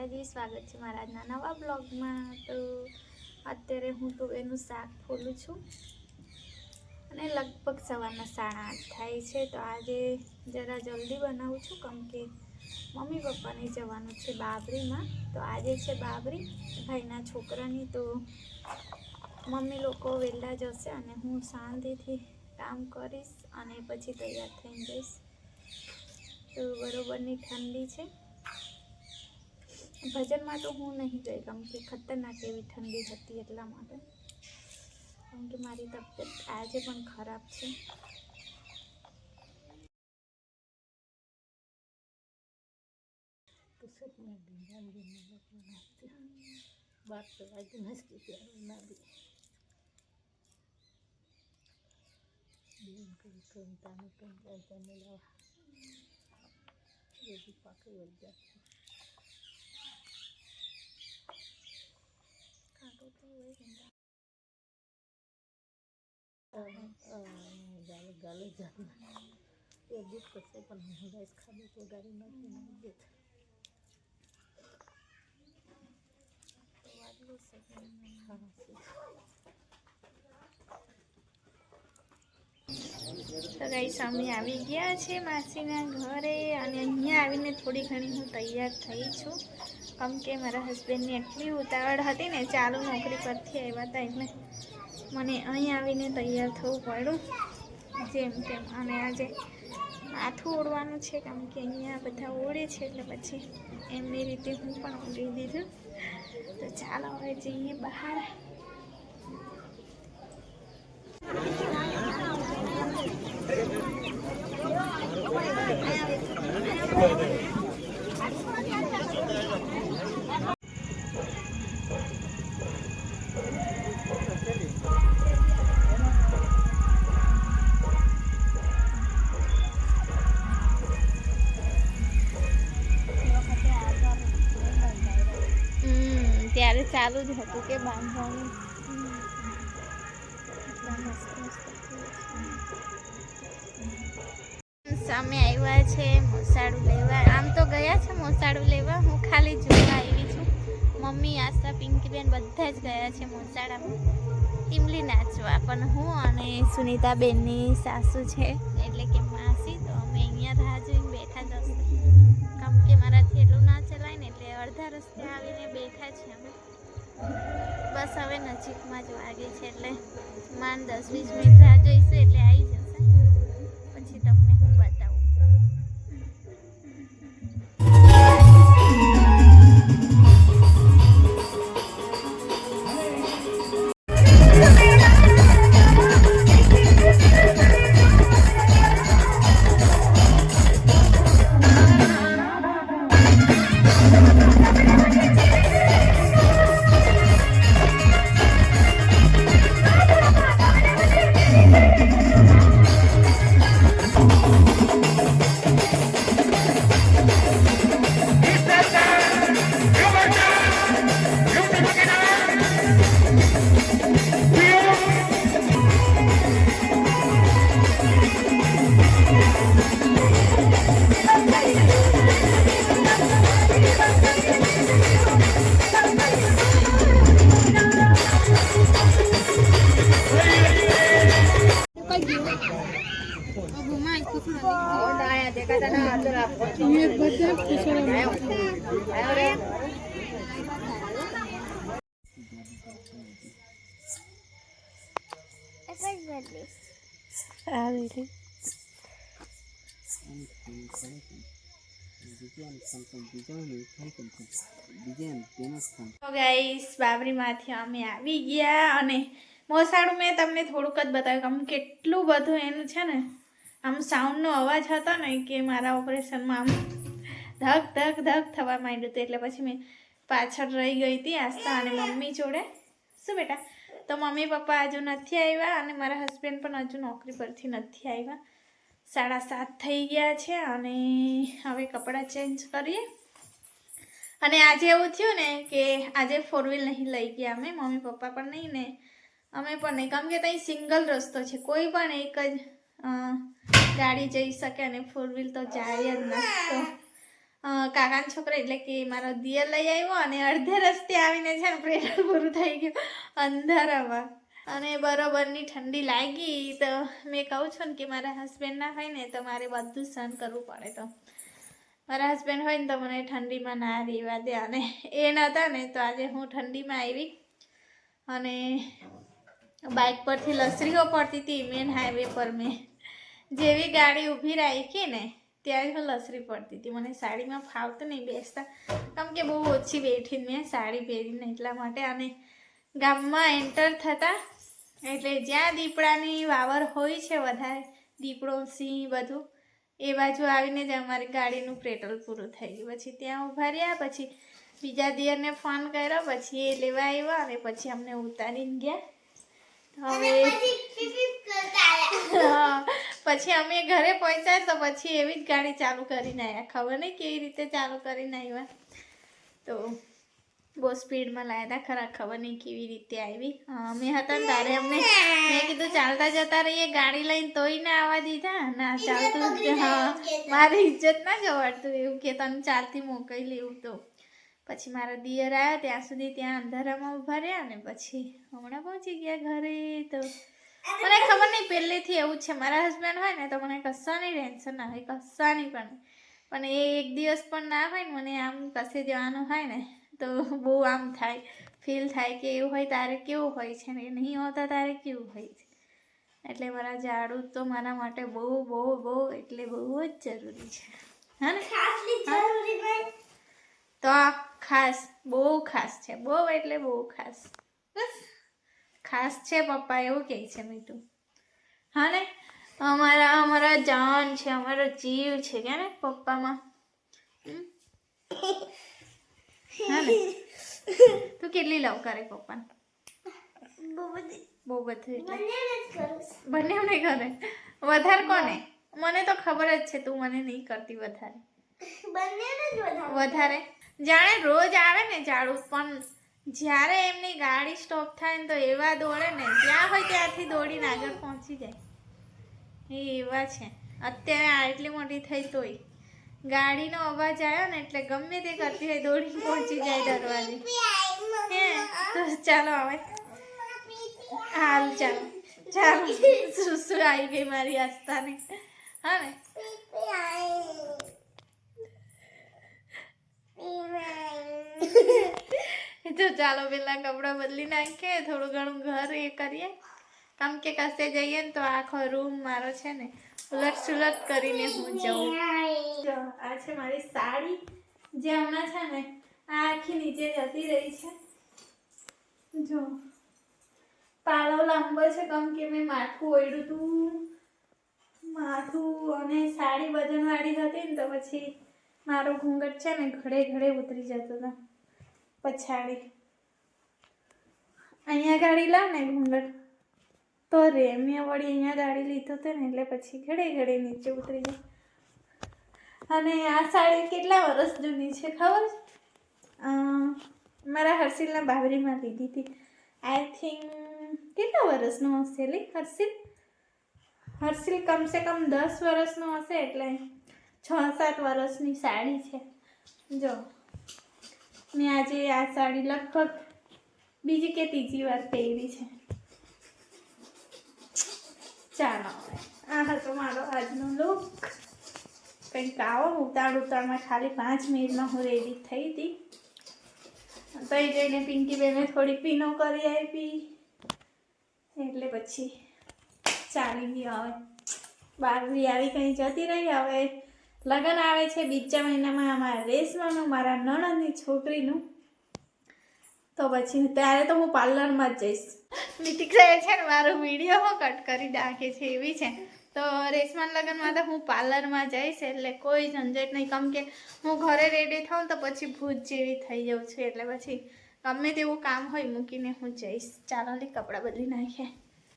માતાજી, સ્વાગત છે મારા આજના નવા બ્લોગમાં। તો અત્યારે હું તુવેરનું શાક ફોલું છું અને લગભગ સવારના 8:30 થાય છે। તો આજે જરા જલ્દી બનાવું છું કેમ કે મમ્મી પપ્પાને જવાનું છે બાબરીમાં। તો આજે છે બાબરી ભાઈના છોકરાની। તો મમ્મી લોકો વહેલા જશે અને હું શાંતિથી કામ કરીશ અને પછી તૈયાર થઈને જઈશ। તો બરોબરની ઠંડી છે। ભજનમાં તો હું નહીં ગઈ કેમ કે ખતરનાક એવી ઠંડી હતી એટલા માટે, કેમ કે મારી તબિયત આજે પણ ખરાબ છે। તો ગાઈસ અમે આવી ગયા છે માસીના ઘરે અને અહીંયા આવીને થોડી ઘણી હું તૈયાર થઈ છું કેમ કે મારા હસબન્ડની એટલી ઉતાવળ હતી ને, ચાલુ નોકરી પરથી આવ્યા હતા એટલે મને અહીં આવીને તૈયાર થવું પડ્યું જેમ તેમ। અને આજે માથું ઓળવાનું છે કેમ કે અહીંયા બધા ઓળે છે એટલે પછી એમની રીતે હું પણ ઓળી દીધું। તો ચાલો હવે જઈએ બહાર। ત્યારે ચાલુ જ હતું કે બાંધવાનું। સામે આવ્યા છે મોસાળું લેવા। આમ તો ગયા છે મોસાળું લેવા, હું ખાલી જોવા આવી છું। મમ્મી, આશા, પિંકીબેન બધા જ ગયા છે મોસાળામાં ટીમલી નાચવા, પણ હું અને સુનીતાબેનની સાસુ છે એટલે કે માસી, તો અમે અહીંયા રાહ જોઈને બેઠા જ કેમ કે મારાથી એટલું ના ચલાય ને એટલે અડધા રસ્તે આવીને બેઠા છે અમે। બસ હવે નજીકમાં જ વાગે છે એટલે માંડ 10-20 મિનિટ રાહ જોઈશું એટલે આવી જશે, પછી તમને હું બતાવું। તો ગાઈસ બાબરીમાંથી અમે આવી ગયા અને મોસાળું મેં તમને થોડુંક જ બતાવ્યું કેમ કેટલું બધું એનું છે ને, આમ સાઉન્ડનો અવાજ હતો ને કે મારા ઓપરેશનમાં આમ ધક ધક ધક થવા માંડ્યું હતું એટલે પછી મેં પાછળ રહી ગઈ હતી આસ્થા અને મમ્મી જોડે। શું બેટા? તો મમ્મી પપ્પા હજુ નથી આવ્યા અને મારા હસબન્ડ પણ હજુ નોકરી પરથી નથી આવ્યા। 7:30 થઈ ગયા છે અને હવે કપડાં ચેન્જ કરીએ। અને આજે એવું થયું ને કે આજે 4 વ્હીલ નહીં લઈ ગયા અમે, મમ્મી પપ્પા પણ નહીં ને અમે પણ નહીં, કેમ કે ત્યાં સિંગલ રસ્તો છે, કોઈ પણ એક જ ગાડી જઈ શકે અને 4 વ્હીલ તો જાય જ નથી। તો કાકાનો છોકરો એટલે કે મારો દિયર લઈ આવ્યો અને અડધે રસ્તે આવીને છે ને પેટ્રોલ પૂરું થઈ ગયું અંધારામાં અને બરોબરની ઠંડી લાગી તો મેં કહું છું ને કે મારા હસબન્ડ ના હોય ને તો મારે બધું સહન કરવું પડે તો મારા હસબન્ડ હોય ને તો મને ઠંડીમાં ના રહેવા દે અને એ નહોતા ને તો આજે હું ઠંડીમાં આવી અને બાઇક પરથી લસરીઓ પડતી હતી મેન હાઈવે પર મેં જેવી ગાડી ઊભી રાખી ને ત્યારે હું લસરી પડતી હતી મને સાડીમાં ફાવતું નહીં બેસતા કેમ કે બહુ ઓછી બેઠી મેં સાડી પહેરીને એટલા માટે અને ગામમાં એન્ટર થતાં એટલે જ્યાં દીપડાની વાવર હોય છે વધારે દીપડો સિંહ બધું એ બાજુ આવીને જ અમારી ગાડીનું પેટ્રોલ પૂરું થઈ ગયું પછી ત્યાં ઊભા રહ્યા પછી બીજા દિયરને ફોન કર્યો પછી એ લેવા આવ્યા અને પછી અમને ઉતારીને ગયા હવે પછી અમે ઘરે પહોંચ્યા તો પછી એવી જ ગાડી ચાલુ કરીને આવ્યા ખબર નહીં કેવી રીતે ચાલુ કરીને આવ્યા તો બહુ સ્પીડમાં લાવ્યા હતા ખરા ખબર નહીં કેવી રીતે આવી અમે હતા ને તારે અમને મેં કીધું ચાલતા જતા રહીએ ગાડી લઈને તોય ના આવવા દીધા ના ચાલતું હા મારી ઇજ્જત ના જવાડતું એવું કે તને ચાલતી મોકલી લેવું તો પછી મારા દિયર આવ્યા ત્યાં સુધી ત્યાં અંધારામાં ઊભા રહ્યા ને પછી હમણાં પહોંચી ગયા ઘરે તો મને ખબર નહીં પહેલેથી એવું છે મારા હસબન્ડ હોય ને તો મને કશાની ટેન્શન ના હોય કશાની પણ એ એક દિવસ પણ ના હોય ને મને આમ કશે જવાનું હોય ને તો બહુ આમ થાય ફીલ થાય કે એવું હોય તારે કેવું હોય છે ને નહીં હોતા તારે કેવું હોય છે એટલે મારા ઝાડુ તો મારા માટે બહુ બહુ બહુ એટલે બહુ જ જરૂરી છે હા ને તો ખાસ બહુ ખાસ છે બહુ એટલે બહુ ખાસ બસ ખાસ છે પપ્પા એવું કહે છે મીઠું હા ને અમારા જાન છે અમારો જીવ છે કે ને પપ્પામાં હા ને તું કેટલી લવ કરે પપ્પાને બહુ બધી બંને નહીં કરે વધારે કોને મને તો ખબર જ છે તું મને નહીં કરતી વધારે જાણે રોજ આવે ને ઝાડુ પણ જ્યારે એમની ગાડી સ્ટોપ થાય ને તો એવા દોડે ને જ્યાં હોય ત્યાંથી દોડીને આગળ પહોંચી જાય એ એવા છે અત્યારે આટલી મોટી થઈ તોય ગાડીનો અવાજ આવ્યો ને એટલે ગમે તે કરતી હોય દોડીને પહોંચી જાય દરવાજે હે તો ચાલો હવે હાલ ચાલો ચાલો શું આવી ગઈ મારી આસ્થાને હા ને તો ચાલો પેલા કપડાં બદલી નાખીએ થોડું ઘણું ઘર એ કરીએ કેમ કે કશે જઈએ ને તો આખો રૂમ મારો છે ને ઉલટ સુલટ કરીને હું જાઉં જો આ છે મારી સાડી જે હમણાં છે ને આ આખી નીચે જતી રહી છે જો પાળો લાંબો છે કેમ કે મેં માથું ઓળ્યું હતું માથું અને સાડી વજનવાળી હતી ને તો પછી મારો ઘૂંઘટ છે ને ઘડે ઘડે ઉતરી જતો હતો પછાડી અહીંયા ગાડી લાવ ને ઘૂંઘટ તો રે મેં વળી અહીંયા ગાડી લીધો હતો ને એટલે પછી ઘડે ઘડે નીચે ઉતરી જાય અને આ સાડી કેટલા વર્ષ જૂની છે ખબર મારા હર્ષિલના બાબરીમાં લીધી હતી આઈ થિંક કેટલા વર્ષનો હશે લે હર્ષિલ કમસે કમ 10 વર્ષનો હશે એટલે 6-7 વર્ષની સાડી છે જો મેં આજે આ સાડી લગભગ બીજી કે ત્રીજી વાર પહેરી છે ચાલો આ હતો મારો આજનો લુક કંઈક આવો ઉતાળમાં ખાલી 5 મિનિટમાં હું રેડી થઈ હતી તો એ જઈને પિંકી બેને થોડી પીનો કરી આપી એટલે પછી ચાલી ગઈ હવે બારવી આવી કંઈ જતી રહી હવે લગ્ન આવે છે બીજા મહિનામાં અમારા રેશમાનું મારા નણંદની છોકરીનું તો પછી ત્યારે તો હું પાર્લરમાં જ જઈશ મિતિક સાહેબ છે ને મારો વિડીયો હું કટ કરી નાખે છે એવી છે તો રેશમાન લગ્નમાં તો હું પાર્લરમાં જઈશ એટલે કોઈ ઝંઝટ નહીં કેમ કે હું ઘરે રેડી થાઉં તો પછી ભૂત જેવી થઈ જાઉં છું એટલે પછી ગમે તેવું કામ હોય મૂકીને હું જઈશ ચાલો કપડાં બદલી નાખીએ